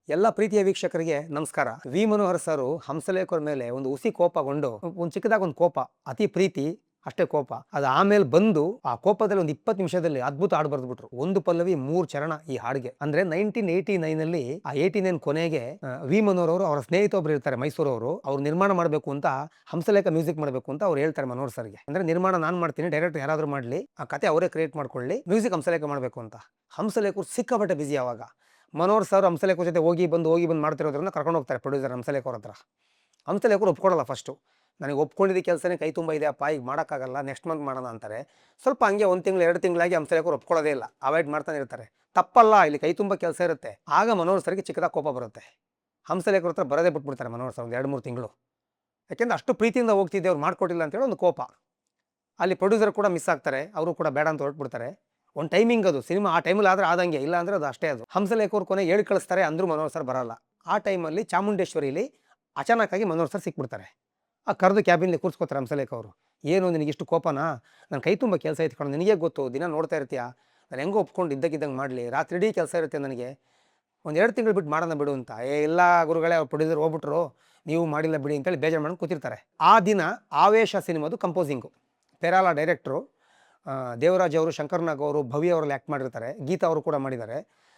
ಎಲ್ಲ ಪ್ರೀತಿಯ ವೀಕ್ಷಕರಿಗೆ ನಮಸ್ಕಾರ. ವಿ ಮನೋಹರ್ ಸರ್ ಹಂಸಲೇಖರ ಮೇಲೆ ಒಂದು ಹುಸಿ ಕೋಪಗೊಂಡು ಒಂದು ಚಿಕ್ಕದಾಗ ಒಂದು ಕೋಪ, ಅತಿ ಪ್ರೀತಿ ಅಷ್ಟೇ ಕೋಪ. ಅದು ಆಮೇಲೆ ಬಂದು ಆ ಕೋಪದಲ್ಲಿ ಒಂದು 20 ನಿಮಿಷದಲ್ಲಿ ಅದ್ಭುತ ಹಾಡು ಬರೆದ್ಬಿಟ್ರು. ಒಂದು ಪಲ್ಲವಿ 3 ಚರಣ ಈ ಹಾಡಿಗೆ. ಅಂದ್ರೆ 1989 ನಲ್ಲಿ ಆ 89 ಕೊನೆಗೆ ವಿ ಮನೋಹರ್ ಅವರು ಅವರ ಸ್ನೇಹಿತ ಒಬ್ರು ಇರ್ತಾರೆ ಮೈಸೂರವರು, ಅವ್ರು ನಿರ್ಮಾಣ ಮಾಡಬೇಕು ಅಂತ ಹಂಸಲೇಖ ಮ್ಯೂಸಿಕ್ ಮಾಡಬೇಕು ಅಂತ ಅವ್ರು ಹೇಳ್ತಾರೆ ಮನೋಹರ್ ಸರ್ಗೆ. ಅಂದ್ರೆ ನಿರ್ಮಾಣ ನಾನು ಮಾಡ್ತೀನಿ, ಡೈರೆಕ್ಟ್ ಯಾರಾದ್ರೂ ಮಾಡ್ಲಿ, ಆ ಕತೆ ಅವರೇ ಕ್ರಿಯೇಟ್ ಮಾಡ್ಕೊಳ್ಳಿ, ಮ್ಯೂಸಿಕ್ ಹಂಸಲೇಖ ಮಾಡಬೇಕು ಅಂತ. ಹಂಸಲೇಖರು ಸಿಕ್ಕಾಪಟ್ಟೆ ಬಿಸಿ ಆವಾಗ. ಮನೋಹರ್ ಸರ್ ಹಂಸಲೇಖರ ಜೊತೆ ಹೋಗಿ ಬಂದು ಮಾಡ್ತಿರೋದ್ರಿಂದ ಕರ್ಕೊಂಡು ಹೋಗ್ತಾರೆ ಪ್ರೊಡ್ಯೂಸರ್ ಹಂಸಲೇಖರ ಹತ್ರ. ಹಂಸಲೇಖರು ಒಪ್ಕೊಳ್ಳಲ್ಲ ಫಸ್ಟು. ನನಗೆ ಒಪ್ಕೊಂಡಿದ್ದ ಕೆಲಸನೇ ಕೈ ತುಂಬ ಇದೆ ಅಪ್ಪ, ಈಗ ಮಾಡೋಕ್ಕಾಗಲ್ಲ, ನೆಕ್ಸ್ಟ್ ಮಂತ್ ಮಾಡೋಣ ಅಂತಾರೆ. ಸ್ವಲ್ಪ ಹಂಗೆ 1 ತಿಂಗಳು 2 ತಿಂಗಳಾಗಿ ಹಂಸಲೇಖರು ಒಪ್ಕೊಳ್ಳೋದೇ ಇಲ್ಲ, ಅವಾಯ್ಡ್ ಮಾಡ್ತಾನೆ ಇರ್ತಾರೆ. ತಪ್ಪಲ್ಲ, ಇಲ್ಲಿ ಕೈ ತುಂಬ ಕೆಲಸ ಇರುತ್ತೆ. ಆಗ ಮನೋಹರ್ ಸರ್ಗೆ ಚಿಕ್ಕದಾಗ ಕೋಪ ಬರುತ್ತೆ. ಹಂಸಲೇಖರ ಹತ್ರ ಬರೋದೇ ಬಿಟ್ಬಿಡ್ತಾರೆ ಮನೋಹರ್ ಸರ್ ಒಂದು 2-3 ತಿಂಗಳು. ಯಾಕೆಂದ್ರೆ ಅಷ್ಟು ಪ್ರೀತಿಯಿಂದ ಹೋಗ್ತಿದ್ದೆ, ಅವ್ರು ಮಾಡ್ಕೊಟ್ಟಿಲ್ಲ ಅಂತೇಳಿ ಒಂದು ಕೋಪ. ಅಲ್ಲಿ ಪ್ರೊಡ್ಯೂಸರ್ ಕೂಡ ಮಿಸ್ ಆಗ್ತಾರೆ, ಅವರು ಕೂಡ ಬೇಡ ಅಂತ ಹೊರಟ್ಬಿಡ್ತಾರೆ. ಒಂದು ಟೈಮಿಂಗ್ ಅದು ಸಿನಿಮಾ, ಆ ಟೈಮಲ್ಲಿ ಆದರೆ ಆದಂಗೆ, ಇಲ್ಲ ಅಂದರೆ ಅದು ಅಷ್ಟೇ. ಅದು ಹಂಸಲೇಖರು ಕೊನೆ ಹೇಳಿ ಕಳಿಸ್ತಾರೆ, ಅಂದರೂ ಮನೋಹರ್ ಸರ್ ಬರಲ್ಲ. ಆ ಟೈಮಲ್ಲಿ ಚಾಮುಂಡೇಶ್ವರಿಲಿ ಅಚಾನಕ್ಕಾಗಿ ಮನೋಹರ್ ಸರ್ ಸಿಕ್ಬಿಡ್ತಾರೆ. ಆ ಕರೆದು ಕ್ಯಾಬಿನಲ್ಲಿ ಕೂರಿಸ್ಕೋತಾರೆ ಹಂಸಲೇಖ ಅವರು. ಏನು ನಿನಗಿಷ್ಟು ಕೋಪನಾ? ನನ್ನ ಕೈ ತುಂಬ ಕೆಲಸ ಇಟ್ಕೊಂಡು ನಿನಗೆ ಗೊತ್ತು, ದಿನ ನೋಡ್ತಾ ಇರ್ತೀಯ, ನಾನು ಹೆಂಗೋ ಒಪ್ಕೊಂಡು ಇದ್ದಕ್ಕಿದ್ದಂಗೆ ಮಾಡಲಿ, ರಾತ್ರಿ ಇಡೀ ಕೆಲಸ ಇರುತ್ತೆ ನನಗೆ, ಒಂದು 2 ತಿಂಗಳು ಬಿಟ್ಟು ಮಾಡೋಣ ಬಿಡು ಅಂತ. ಇಲ್ಲ ಗುರುಗಳೇ, ಅವ್ರು ಪ್ರೊಡ್ಯೂಸರ್ ಹೋಗ್ಬಿಟ್ರು, ನೀವು ಮಾಡಿಲ್ಲ ಬಿಡಿ ಅಂತೇಳಿ ಬೇಜಾರು ಮಾಡ್ಕೊಂಡು ಕೂತಿರ್ತಾರೆ. ಆ ದಿನ ಆವೇಶ ಸಿನಿಮಾದು ಕಂಪೋಸಿಂಗು ಪೆರಾಲ ಡೈರೆಕ್ಟ್ರು ದೇವರಾಜ್ ಅವರು, ಶಂಕರ್ನಾಗ್ ಅವರು, ಭವ್ಯ ಅವರಲ್ಲಿ ಆ್ಯಕ್ಟ್ ಮಾಡಿರ್ತಾರೆ, ಗೀತಾ ಅವರು ಕೂಡ ಮಾಡಿದ್ದಾರೆ.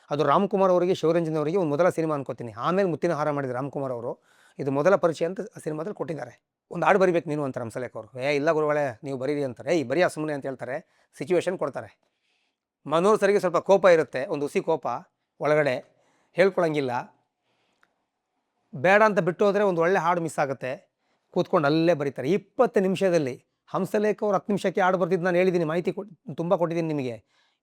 ಅದು ರಾಮ್ಕುಮಾರ್ ಅವರಿಗೆ, ಶಿವರಂಜನ್ ಅವರಿಗೆ ಒಂದು ಮೊದಲ ಸಿನಿಮಾ ಅನ್ಕೋತೀನಿ. ಆಮೇಲೆ ಮುತ್ತಿನ ಹಾರ ಮಾಡಿದ್ರು ರಾಮ್ಕುಮಾರ್ ಅವರು. ಇದು ಮೊದಲ ಪರಿಚಯ ಅಂತ ಸಿನಿಮಾದಲ್ಲಿ ಕೊಟ್ಟಿದ್ದಾರೆ. ಒಂದು ಹಾಡು ಬರಿಬೇಕು ನೀನು ಅಂತಾರೆ ಹಂಸಲೇಖ ಅವರು. ಇಲ್ಲ ಗುರುಗಳೇ, ನೀವು ಬರೀರಿ ಅಂತಾರೆ. ಬರಿಯಾ ಸುಮ್ಮನೆ ಅಂತ ಹೇಳ್ತಾರೆ. ಸಿಚುವೇಶನ್ ಕೊಡ್ತಾರೆ. ಮನೋಹರ್ ಸರಿಗೆ ಸ್ವಲ್ಪ ಕೋಪ ಇರುತ್ತೆ, ಒಂದು ಹುಸಿ ಕೋಪ ಒಳಗಡೆ, ಹೇಳ್ಕೊಳಂಗಿಲ್ಲ. ಬೇಡ ಅಂತ ಬಿಟ್ಟು ಹೋದರೆ ಒಂದು ಒಳ್ಳೆ ಹಾಡು ಮಿಸ್ ಆಗುತ್ತೆ. ಕೂತ್ಕೊಂಡು ಅಲ್ಲೇ ಬರೀತಾರೆ 20 ನಿಮಿಷದಲ್ಲಿ. ಹಂಸಲೇಖ ಅವರು 10 ನಿಮಿಷಕ್ಕೆ ಹಾಡು ಬರ್ತಿದ್ದು ನಾನು ಹೇಳಿದ್ದೀನಿ, ಮಾಹಿತಿ ತುಂಬ ಕೊಟ್ಟಿದ್ದೀನಿ ನಿಮಗೆ.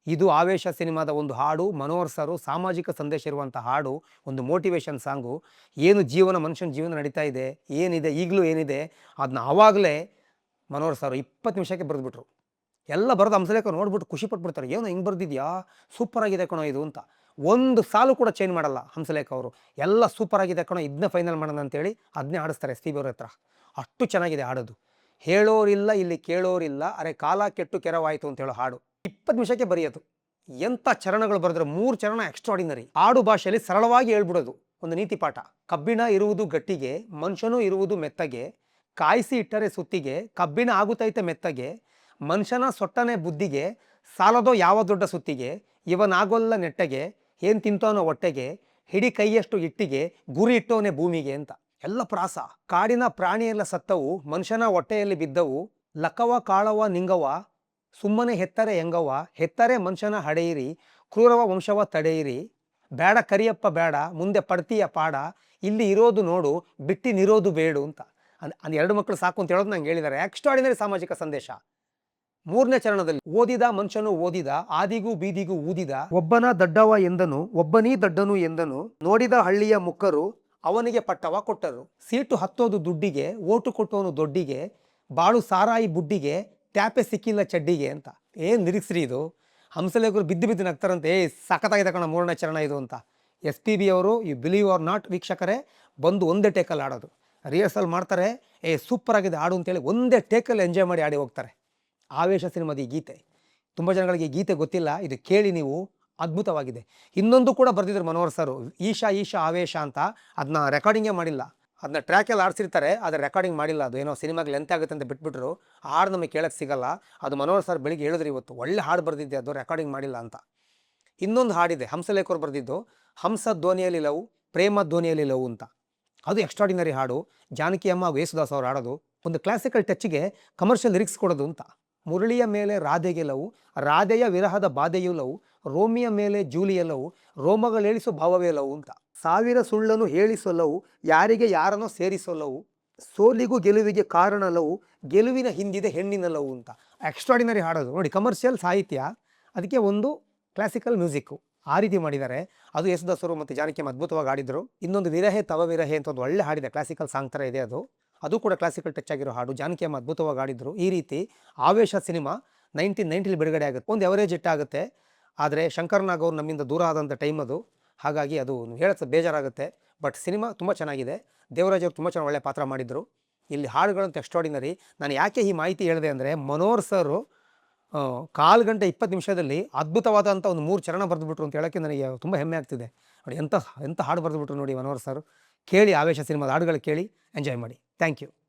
ಇದು ಆವೇಶ ಸಿನಿಮಾದ ಒಂದು ಹಾಡು. ಮನೋಹರ್ ಸರು ಸಾಮಾಜಿಕ ಸಂದೇಶ ಇರುವಂಥ ಹಾಡು, ಒಂದು ಮೋಟಿವೇಶನ್ ಸಾಂಗು. ಏನು ಜೀವನ, ಮನುಷ್ಯನ ಜೀವನ ನಡೀತಾ ಇದೆ, ಏನಿದೆ ಈಗಲೂ ಏನಿದೆ, ಅದನ್ನ ಆವಾಗಲೇ ಮನೋಹರ್ ಸರು 20 ನಿಮಿಷಕ್ಕೆ ಬರೆದ್ಬಿಟ್ರು. ಎಲ್ಲ ಬರೆದು ಹಂಸಲೇಖ ನೋಡ್ಬಿಟ್ಟು ಖುಷಿ ಪಟ್ಬಿಡ್ತಾರೆ. ಏನೋ ಹಿಂಗೆ ಬರ್ದಿದ್ಯಾ, ಸೂಪರ್ ಆಗಿದೆ ಕಣೋ ಇದು ಅಂತ. ಒಂದು ಸಾಲು ಕೂಡ ಚೇಂಜ್ ಮಾಡಲ್ಲ ಹಂಸಲೇಖ ಅವರು. ಎಲ್ಲ ಸೂಪರ್ ಆಗಿದೆ ಕಣೋ, ಇದನ್ನ ಫೈನಲ್ ಮಾಡೋಣ ಅಂತೇಳಿ ಅದನ್ನೇ ಆಡಿಸ್ತಾರೆ ಎಸ್ ಪಿ ಬಿ ಅವ್ರ ಹತ್ರ. ಅಷ್ಟು ಚೆನ್ನಾಗಿದೆ ಹಾಡೋದು. ಹೇಳೋರಿಲ್ಲ ಇಲ್ಲಿ ಕೇಳೋರಿಲ್ಲ, ಅರೆ ಕಾಲ ಕೆಟ್ಟು ಕೆರವಾಯಿತು ಅಂತ ಹೇಳೋ ಹಾಡು 20 ನಿಮಿಷಕ್ಕೆ ಬರೆಯೋದು. ಎಂಥ ಚರಣಗಳು ಬರೆದ್ರೆ, 3 ಚರಣ ಎಕ್ಸ್ಟ್ರಾಡಿನರಿ. ಆಡು ಭಾಷೆಯಲ್ಲಿ ಸರಳವಾಗಿ ಹೇಳ್ಬಿಡೋದು, ಒಂದು ನೀತಿ ಪಾಠ. ಕಬ್ಬಿಣ ಇರುವುದು ಗಟ್ಟಿಗೆ, ಮನುಷ್ಯನೂ ಇರುವುದು ಮೆತ್ತಗೆ, ಕಾಯಿಸಿ ಇಟ್ಟರೆ ಸುತ್ತಿಗೆ, ಕಬ್ಬಿಣ ಆಗುತ್ತೈತೆ ಮೆತ್ತಗೆ, ಮನುಷ್ಯನ ಸೊಟ್ಟನೆ ಬುದ್ಧಿಗೆ, ಸಾಲದೋ ಯಾವ ದೊಡ್ಡ ಸುತ್ತಿಗೆ, ಇವನಾಗೋಲ್ಲ ನೆಟ್ಟಗೆ, ಏನು ತಿಂತವನೋ ಹೊಟ್ಟೆಗೆ, ಹಿಡಿ ಕೈಯಷ್ಟು ಇಟ್ಟಿಗೆ, ಗುರಿ ಇಟ್ಟವನೇ ಭೂಮಿಗೆ ಅಂತ ಎಲ್ಲ ಪ್ರಾಸ. ಕಾಡಿನ ಪ್ರಾಣಿಯೆಲ್ಲ ಸತ್ತವು, ಮನುಷ್ಯನ ಹೊಟ್ಟೆಯಲ್ಲಿ ಬಿದ್ದವು, ಲಕ್ಕವ ಕಾಳವ ನಿಂಗವ, ಸುಮ್ಮನೆ ಹೆತ್ತರೆ ಹೆಂಗವ, ಹೆತ್ತರೆ ಮನುಷ್ಯನ ಹಡೆಯಿರಿ, ಕ್ರೂರವ ವಂಶವ ತಡೆಯಿರಿ, ಬೇಡ ಕರಿಯಪ್ಪ ಬೇಡ, ಮುಂದೆ ಪಡ್ತೀಯ ಪಾಡ, ಇಲ್ಲಿ ಇರೋದು ನೋಡು, ಬಿಟ್ಟಿನಿರೋದು ಬೇಡು ಅಂತ. ಅದು 2 ಮಕ್ಕಳು ಸಾಕು ಅಂತ ಹೇಳೋದು ನಂಗೆ ಹೇಳಿದ್ದಾರೆ. ಎಕ್ಸ್ಟ್ರಾಡಿನರಿ ಸಾಮಾಜಿಕ ಸಂದೇಶ. 3ನೇ ಚರಣದಲ್ಲಿ ಓದಿದ ಮನುಷ್ಯನು ಓದಿದ, ಆದಿಗೂ ಬೀದಿಗೂ ಊದಿದ, ಒಬ್ಬನ ದಡ್ಡವ ಎಂದನು, ಒಬ್ಬನೀ ದಡ್ಡನು ಎಂದನು, ನೋಡಿದ ಹಳ್ಳಿಯ ಮುಕ್ಕರು, ಅವನಿಗೆ ಪಟ್ಟವ ಕೊಟ್ಟರು, ಸೀಟು ಹತ್ತೋದು ದುಡ್ಡಿಗೆ, ಓಟು ಕೊಟ್ಟವನು ದೊಡ್ಡಿಗೆ, ಬಾಳು ಸಾರಾಯಿ ಬುಡ್ಡಿಗೆ, ಟ್ಯಾಪೆ ಸಿಕ್ಕಿಲ್ಲ ಚಡ್ಡಿಗೆ ಅಂತ. ಏನು ನಿರೀಕ್ಸ್ರಿ ಇದು. ಹಂಸಲೇಖರು ಬಿದ್ದು ನಗ್ತಾರಂತೆ, ಸಖತ್ತಾಗಿದೆ ಕಣ 3ನೇ ಚರಣ ಇದು ಅಂತ. ಎಸ್ ಪಿ ಬಿ ಅವರು, ಯು ಬಿಲೀವ್ ಆರ್ ನಾಟ್ ವೀಕ್ಷಕರೇ, ಬಂದು ಒಂದೇ ಟೇಕಲ್ಲಿ ಆಡೋದು. ರಿಹರ್ಸಲ್ ಮಾಡ್ತಾರೆ, ಸೂಪರ್ ಆಗಿದೆ ಹಾಡು ಅಂತೇಳಿ ಒಂದೇ ಟೇಕಲ್ಲಿ ಎಂಜಾಯ್ ಮಾಡಿ ಆಡಿ ಹೋಗ್ತಾರೆ. ಆವೇಶ ಸಿನಿಮಾದ ಈ ಗೀತೆ, ತುಂಬ ಜನಗಳಿಗೆ ಈ ಗೀತೆ ಗೊತ್ತಿಲ್ಲ, ಇದು ಕೇಳಿ ನೀವು, ಅದ್ಭುತವಾಗಿದೆ. ಇನ್ನೊಂದು ಕೂಡ ಬರೆದಿದ್ರು ಮನೋಹರ್ ಸರು, ಈಶಾ ಈಶಾ ಆವೇಶ ಅಂತ. ಅದನ್ನ ರೆಕಾರ್ಡಿಂಗೇ ಮಾಡಿಲ್ಲ, ಅದನ್ನ ಟ್ರ್ಯಾಕೆಲ್ಲ ಆಡಿಸಿರ್ತಾರೆ, ಆದರೆ ರೆಕಾರ್ಡಿಂಗ್ ಮಾಡಿಲ್ಲ. ಅದು ಏನೋ ಸಿನಿಮಾಗೆ ಲೆಂತ್ ಆಗುತ್ತೆ ಅಂತ ಬಿಟ್ಬಿಟ್ರು. ಹಾಡು ನಮಗೆ ಕೇಳಕ್ಕೆ ಸಿಗಲ್ಲ. ಅದು ಮನೋಹರ್ ಸರ್ ಬೆಳಿಗ್ಗೆ ಹೇಳಿದ್ರು ಇವತ್ತು, ಒಳ್ಳೆ ಹಾಡು ಬರೆದಿದ್ದೆ, ಅದು ರೆಕಾರ್ಡಿಂಗ್ ಮಾಡಿಲ್ಲ ಅಂತ. ಇನ್ನೊಂದು ಹಾಡಿದೆ ಹಂಸಲೇಖರು ಬರೆದಿದ್ದು, ಹಂಸ ಧ್ವನಿಯಲ್ಲಿ ಲವ್, ಪ್ರೇಮ ಧ್ವನಿಯಲ್ಲಿ ಲವ್ ಅಂತ. ಅದು ಎಕ್ಸ್ಟ್ರಾಡಿನರಿ ಹಾಡು. ಜಾನಕಿ ಅಮ್ಮ, ವೇಸುದಾಸ್ ಅವರು ಹಾಡೋದು. ಒಂದು ಕ್ಲಾಸಿಕಲ್ ಟಚ್ಗೆ ಕಮರ್ಷಿಯಲ್ ಲಿರಿಕ್ಸ್ ಕೊಡೋದು ಅಂತ. ಮುರಳಿಯ ಮೇಲೆ ರಾಧೆಗೆ ಲವ್, ರಾಧೆಯ ವಿರಹದ ಬಾಧೆಯು ಲವ್, ರೋಮಿಯ ಮೇಲೆ ಜೂಲಿಯ ಲವ್, ರೋಮಗಳೇಳಿಸೋ ಭಾವವೇ ಲವ್ ಅಂತ. 1000 ಸುಳ್ಳನ್ನು ಹೇಳಿಸೋ ಲವ್, ಯಾರಿಗೆ ಯಾರನ್ನೋ ಸೇರಿಸೋ ಲವ್, ಸೋಲಿಗೂ ಗೆಲುವಿಗೆ ಕಾರಣ ಲವ್, ಗೆಲುವಿನ ಹಿಂದಿದೆ ಹೆಣ್ಣಿನ ಲವ್ ಅಂತ. ಎಕ್ಸ್ಟ್ರಾಡಿನರಿ ಹಾಡೋದು ನೋಡಿ. ಕಮರ್ಷಿಯಲ್ ಸಾಹಿತ್ಯ, ಅದಕ್ಕೆ ಒಂದು ಕ್ಲಾಸಿಕಲ್ ಮ್ಯೂಸಿಕ್ಕು, ಆ ರೀತಿ ಮಾಡಿದ್ದಾರೆ. ಅದು ಯೇಸುದಾಸರು ಮತ್ತು ಜಾನಕಿ ಅದ್ಭುತವಾಗಿ ಹಾಡಿದರು. ಇನ್ನೊಂದು ವಿರಹೆ ತವ ವಿರಹೆ ಅಂತ ಒಂದು ಒಳ್ಳೆ ಹಾಡಿದೆ, ಕ್ಲಾಸಿಕಲ್ ಸಾಂಗ್ ಥರ ಇದೆ ಅದು. ಅದು ಕೂಡ ಕ್ಲಾಸಿಕಲ್ ಟಚ್ ಆಗಿರೋ ಹಾಡು. ಜಾನಕಿ ಅದ್ಭುತವಾಗಿ ಹಾಡಿದ್ರು. ಈ ರೀತಿ ಆವೇಶ ಸಿನಿಮಾ 1990 ಬಿಡುಗಡೆ ಆಗುತ್ತೆ. ಒಂದು ಎವರೇಜ್ ಹಿಟ್ ಆಗುತ್ತೆ. ಆದರೆ ಶಂಕರ್ನಾಗ್ ಅವರು ನಮ್ಮಿಂದ ದೂರ ಆದಂಥ ಟೈಮ್ ಅದು. ಹಾಗಾಗಿ ಅದು ಹೇಳಕ್ಕೆ ಬೇಜಾರಾಗುತ್ತೆ. ಬಟ್ ಸಿನಿಮಾ ತುಂಬ ಚೆನ್ನಾಗಿದೆ. ದೇವರಾಜ್ ಅವರು ತುಂಬ ಚೆನ್ನಾಗಿ ಒಳ್ಳೆ ಪಾತ್ರ ಮಾಡಿದರು. ಇಲ್ಲಿ ಹಾಡುಗಳಂತ ಎಕ್ಸ್ಟ್ರಾಡಿನರಿ. ನಾನು ಯಾಕೆ ಈ ಮಾಹಿತಿ ಹೇಳಿದೆ ಅಂದರೆ, ಮನೋಹರ್ ಸರು 1/4 ಗಂಟೆ 20 ನಿಮಿಷದಲ್ಲಿ ಅದ್ಭುತವಾದಂಥ ಒಂದು 3 ಚರಣ ಬರೆದುಬಿಟ್ರು ಅಂತ ಹೇಳೋಕ್ಕೆ ನನಗೆ ತುಂಬ ಹೆಮ್ಮೆ ಆಗ್ತಿದೆ. ನೋಡಿ ಎಂಥ ಎಂಥ ಹಾಡು ಬರೆದುಬಿಟ್ರು ನೋಡಿ ಮನೋಹರ್ ಸರ್. ಕೇಳಿ ಆವೇಶ ಸಿನಿಮಾದ ಹಾಡುಗಳು ಕೇಳಿ ಎಂಜಾಯ್ ಮಾಡಿ. Thank you.